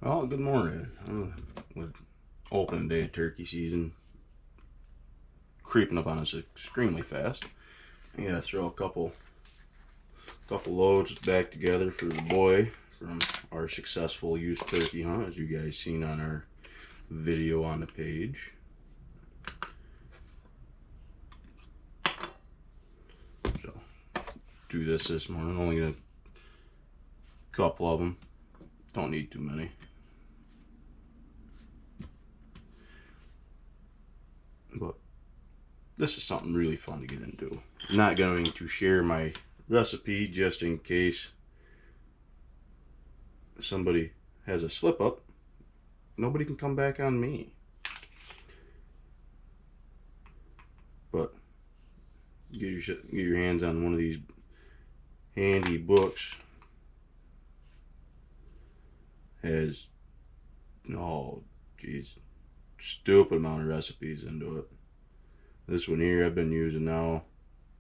Well, good morning. With opening day of turkey season creeping up on us extremely fast, I gotta throw a couple loads back together for the boy from our successful used turkey hunt, as you guys seen on our video on the page. So, do this morning. Only a couple of them. Don't need too many. But this is something really fun to get into. I'm not going to share my recipe just in case somebody has a slip up. Nobody can come back on me. But get your hands on one of these handy books. Has, oh geez, stupid amount of recipes into it. This one here I've been using now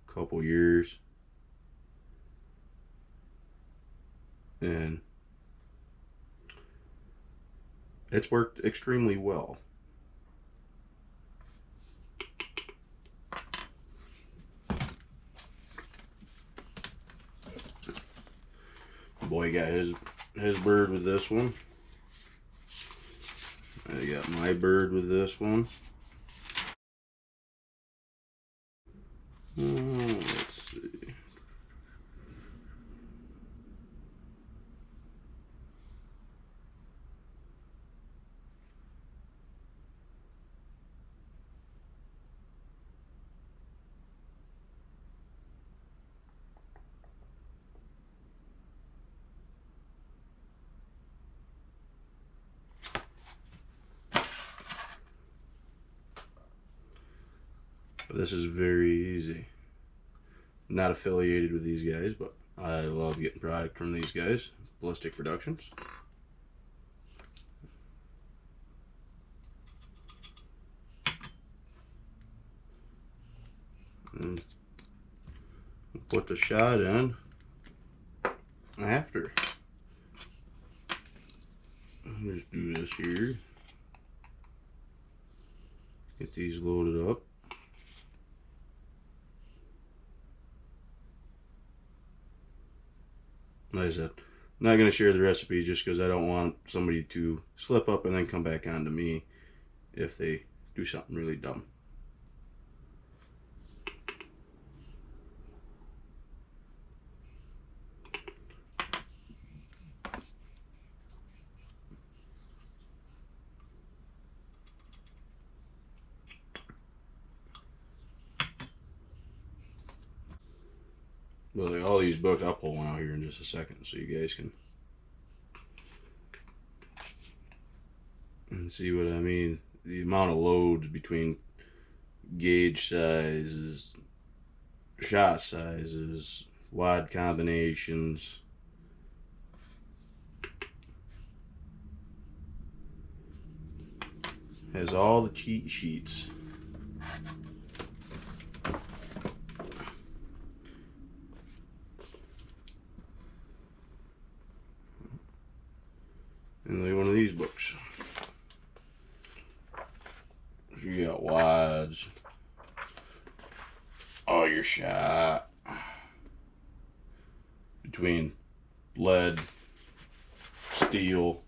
a couple years, and it's worked extremely well. Boy got his bird with this one. I got my bird with this one. Let's see. This is very easy. Not affiliated with these guys, but I love getting product from these guys, Ballistic Productions. And put the shot in after. Just do this here. Get these loaded up. Like I said, I'm not going to share the recipe just because I don't want somebody to slip up and then come back on to me if they do something really dumb. Well, like all these books, I'll pull one out here in just a second so you guys can see what I mean. The amount of loads between gauge sizes, shot sizes, wide combinations. Has all the cheat sheets. And like one of these books. So you got wides, all your shot between lead, steel,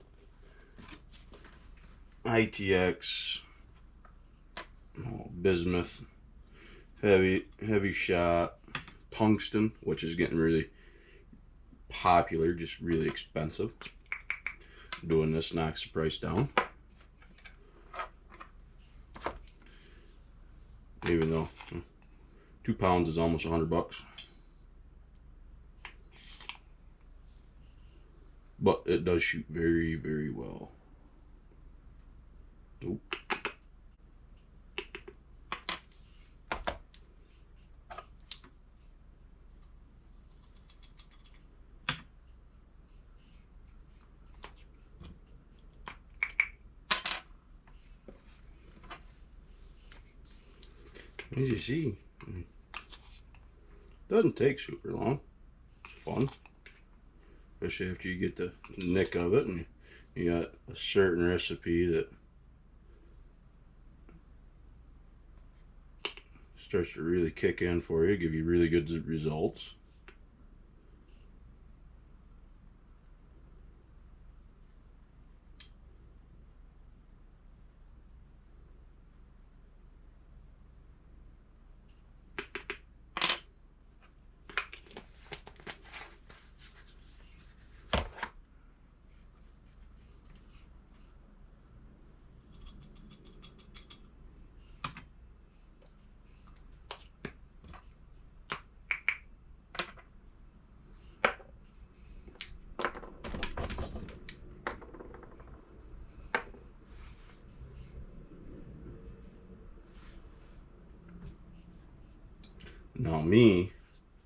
ITX, bismuth, heavy shot, tungsten, which is getting really popular, just really expensive. Doing this knocks the price down. Even though 2 pounds is almost $100. But it does shoot very, very well. Oop. As you see, it doesn't take super long. It's fun, especially after you get the nick of it and You got a certain recipe that starts to really kick in for you, give you really good results. Now me,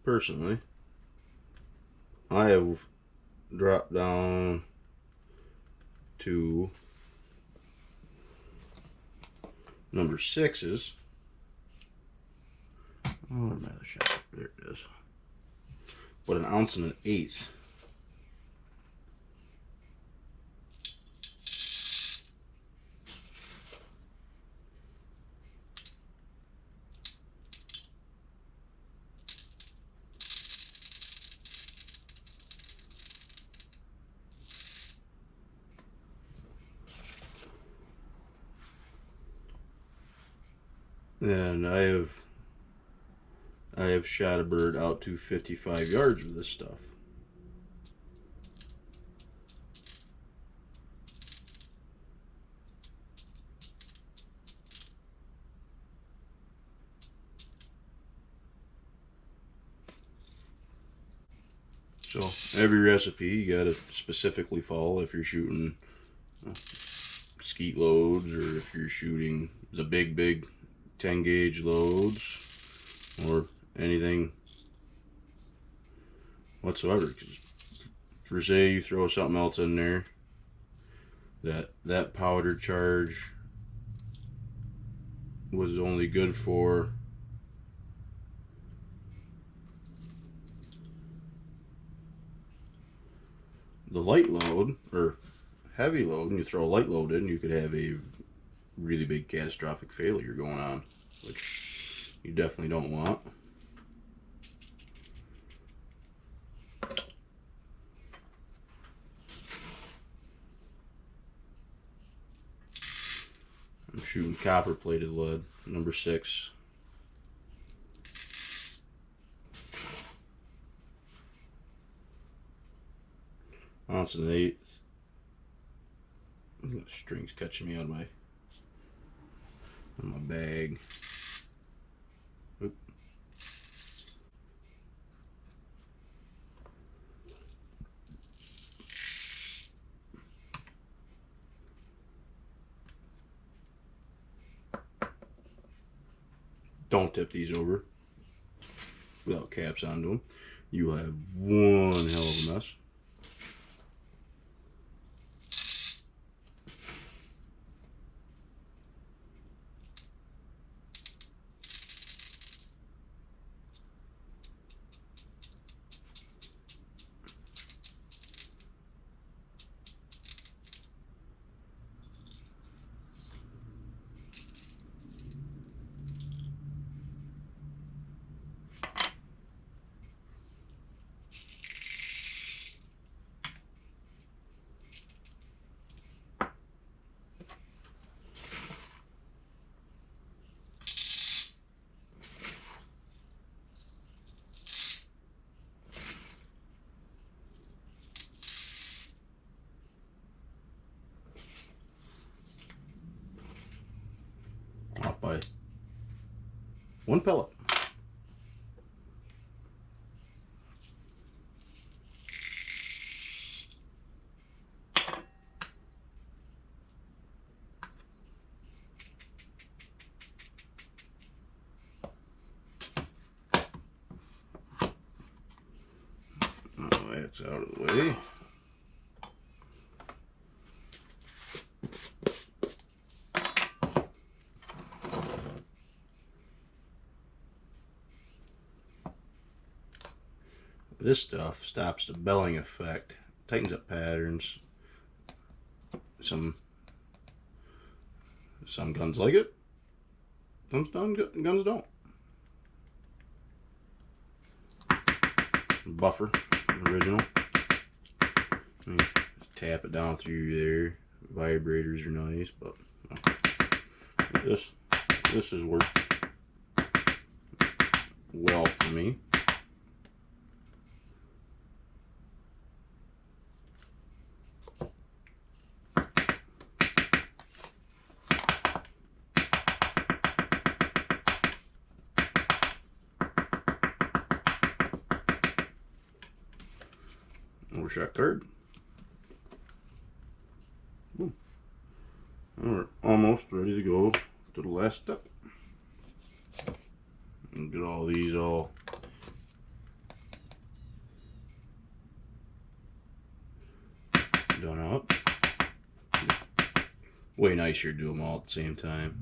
personally, I have dropped down to number 6s. Oh, where's my other shot? There it is. But 1 ounce and 1/8. And I have shot a bird out to 55 yards with this stuff. So every recipe you gotta specifically follow if you're shooting skeet loads, or if you're shooting the big 10 gauge loads, or anything whatsoever. Because for say you throw something else in there, that powder charge was only good for the light load or heavy load, and you throw a light load in, you could have a really big catastrophic failure going on, which you definitely don't want. I'm shooting copper plated lead, number 6. Ounce and 1/8. The string's catching me out of my bag. Oop. Don't tip these over without caps onto them. You'll have one hell of a mess. Off by 1 pellet. That's out of the way. This stuff stops the belling effect, tightens up patterns, Some guns like it, some guns don't. Buffer, original. Just tap it down through there. Vibrators are nice, but this has worked well for me. Overshot card. Boom. We're almost ready to go to the last step. And get all these all done up. Way nicer to do them all at the same time.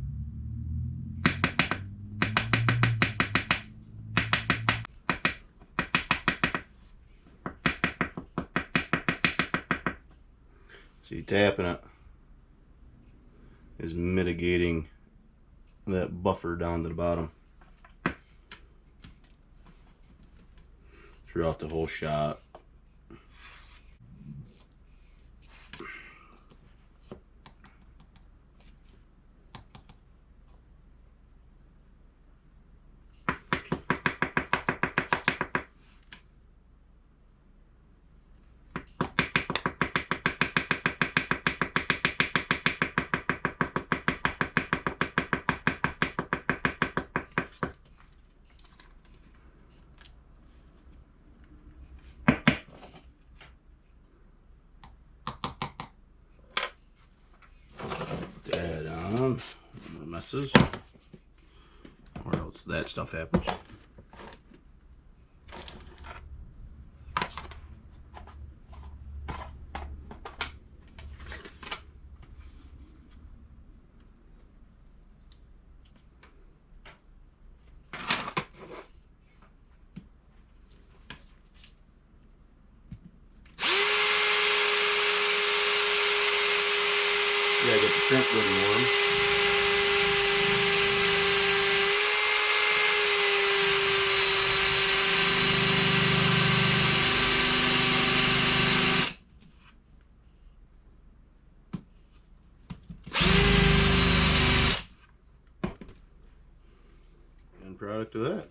See, tapping it is mitigating that buffer down to the bottom throughout the whole shot. Add on messes, or else that stuff happens. Yeah, get the crimp good and warm. End product of that.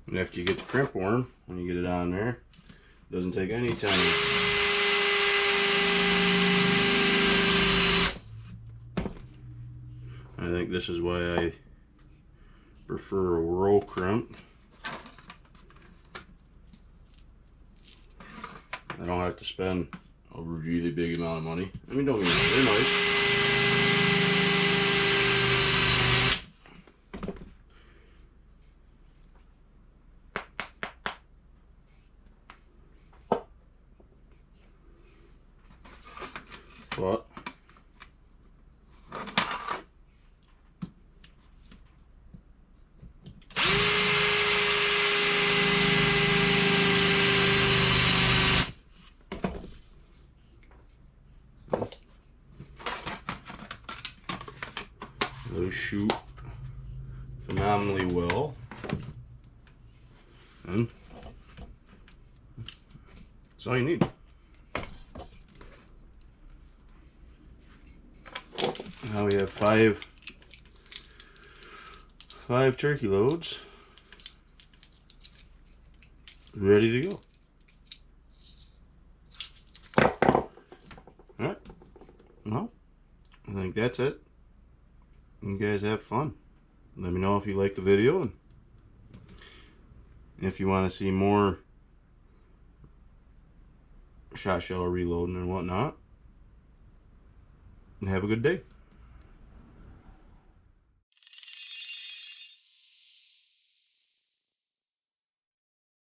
And after you get the crimp warm, when you get it on there, it doesn't take any time. I think this is why I prefer a roll crimp. I don't have to spend a really big amount of money. I mean, don't get me wrong, they're nice. But those shoot phenomenally well, and that's all you need. Now we have five turkey loads ready to go. Alright, well, I think that's it. You guys have fun. Let me know if you like the video, and if you want to see more shot shell reloading and whatnot. Have a good day.